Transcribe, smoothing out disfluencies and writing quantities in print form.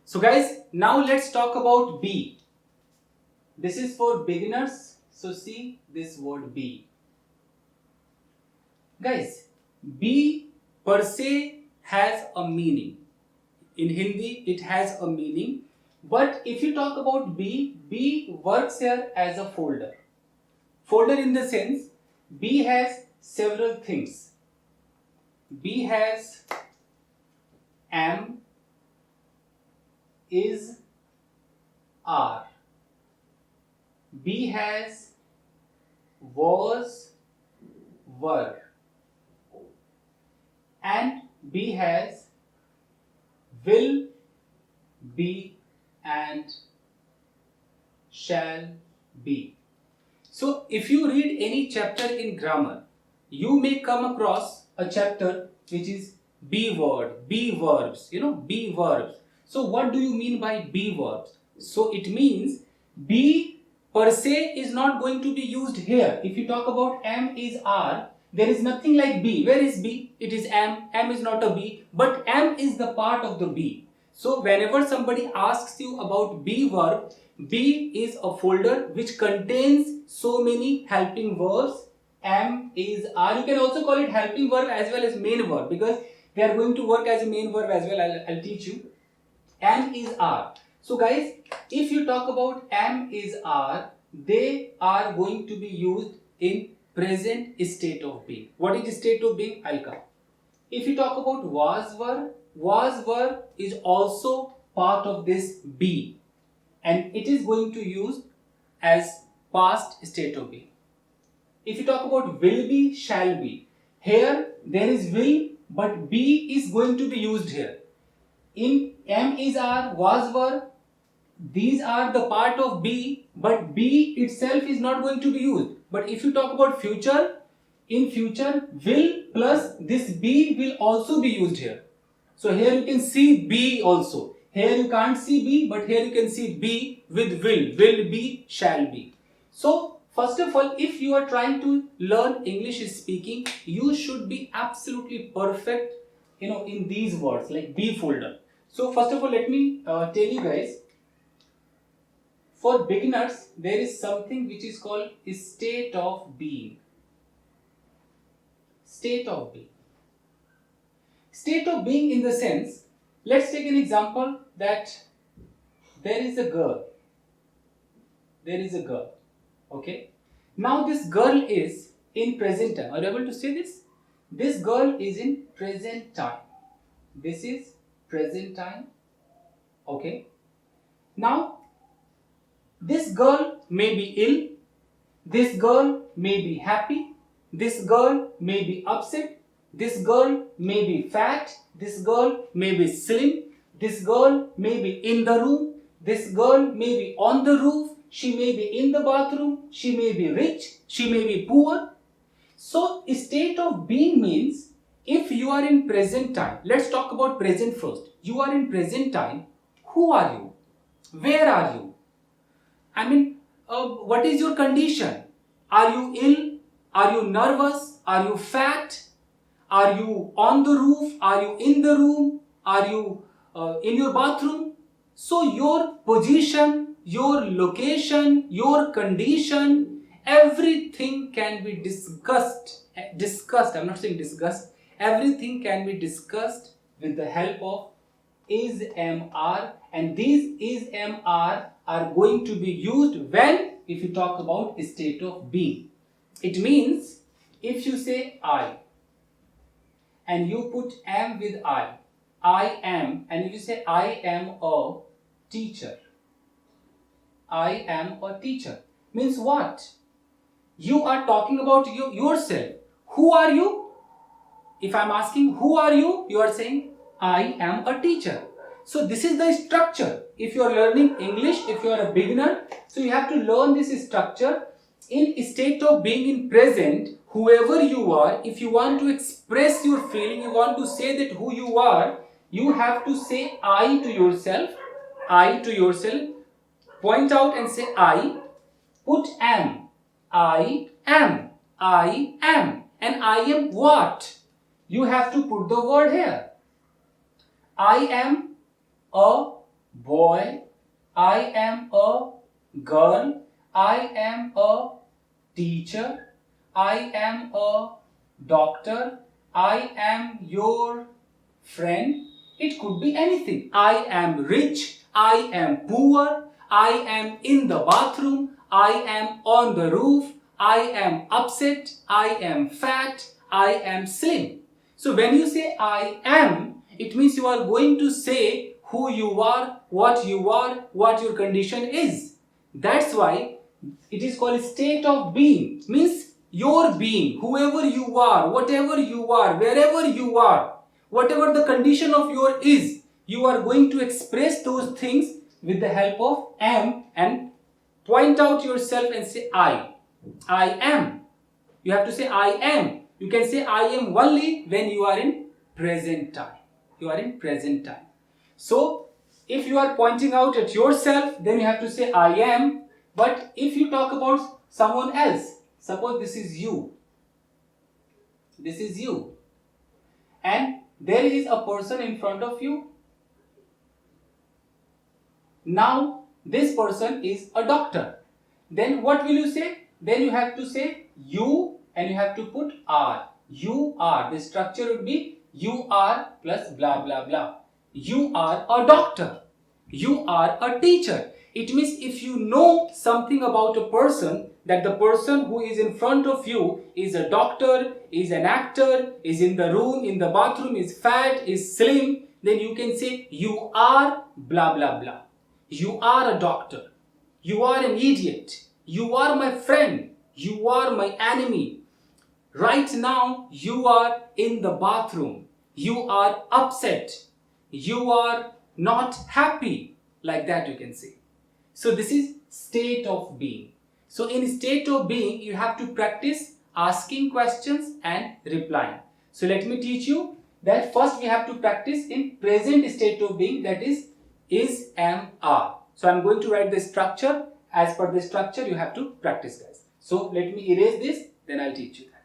So guys, now let's talk about be. This is for beginners. So see this word be. Guys, be per se has a meaning. In Hindi, it has a meaning. But if you talk about be works here as a folder. Folder in the sense, be has several things. Be has am, is, are. Be has was, were. And be has will, be, and shall be. So if you read any chapter in grammar, you may come across a chapter which is be word, be verbs, be verbs. So what do you mean by be verbs? So it means be per se is not going to be used here. If you talk about am, is, are, there is nothing like be. Where is be? It is am. Am is not a be, but am is the part of the be. So whenever somebody asks you about be verb, be is a folder which contains so many helping verbs. Am, is, are. You can also call it helping verb as well as main verb because they are going to work as a main verb as well. I'll teach you. Am, is, are. So guys, if you talk about am, is, are, they are going to be used in present state of being. What is state of being? I'll come. If you talk about was were is also part of this be, and it is going to use as past state of being. If you talk about will be, shall be, here there is will, but be is going to be used here. In am, is, are, was, were, these are the part of be, but be itself is not going to be used. But if you talk about future, in future, will plus this be will also be used here. So here you can see be also. Here you can't see be, but here you can see be with will be, shall be. So first of all, if you are trying to learn English speaking, you should be absolutely perfect, in these words like be folder. So first of all, let me tell you guys. For beginners, there is something which is called state of being. State of being. State of being in the sense, let's take an example that there is a girl. There is a girl. Okay. Now this girl is in present time. Are you able to see this? This girl is in present time. This is present time. Okay. Now, this girl may be ill. This girl may be happy. This girl may be upset. This girl may be fat. This girl may be slim. This girl may be in the room. This girl may be on the roof. She may be in the bathroom. She may be rich. She may be poor. So, state of being means if you are in present time. Let's talk about present first. You are in present time. Who are you? Where are you? I mean, what is your condition? Are you ill? Are you nervous? Are you fat? Are you on the roof? Are you in the room? Are you in your bathroom? So your position, your location, your condition, everything can be discussed. I'm not saying discussed. Everything can be discussed with the help of is, am, are, and these is, am, are going to be used when, if you talk about state of being. It means if you say I and you put am with I am, and if you say I am a teacher, I am a teacher, means what? You are talking about yourself. Who are you? If I am asking who are you, you are saying I am a teacher. So this is the structure. If you are learning English, if you are a beginner, so you have to learn this structure. In state of being in present, whoever you are, if you want to express your feeling, you want to say that who you are, you have to say I to yourself. I to yourself. Point out and say I. Put am. I am. I am. And I am what? You have to put the word here. I am a boy, I am a girl, I am a teacher, I am a doctor, I am your friend. It could be anything. I am rich, I am poor, I am in the bathroom, I am on the roof, I am upset, I am fat, I am slim. So when you say I am, it means you are going to say who you are, what your condition is. That's why it is called state of being. Means your being, whoever you are, whatever you are, wherever you are, whatever the condition of your is, you are going to express those things with the help of am and point out yourself and say I am. You have to say I am. You can say I am only when you are in present time. You are in present time. So if you are pointing out at yourself, then you have to say I am. But if you talk about someone else, suppose this is you. This is you. And there is a person in front of you. Now this person is a doctor. Then what will you say? Then you have to say you and you have to put are. You are. The structure would be you are plus blah blah blah. You are a doctor. You are a teacher. It means if you know something about a person, that the person who is in front of you is a doctor, is an actor, is in the room, in the bathroom, is fat, is slim, then you can say you are blah blah blah. You are a doctor. You are an idiot. You are my friend. You are my enemy. Right now, you are in the bathroom. You are upset. You are not happy. Like that you can say. So this is state of being. So in state of being, you have to practice asking questions and replying. So let me teach you that first we have to practice in present state of being, that is, am, are. So I am going to write the structure. As per the structure, you have to practice, guys. So let me erase this, then I'll teach you that.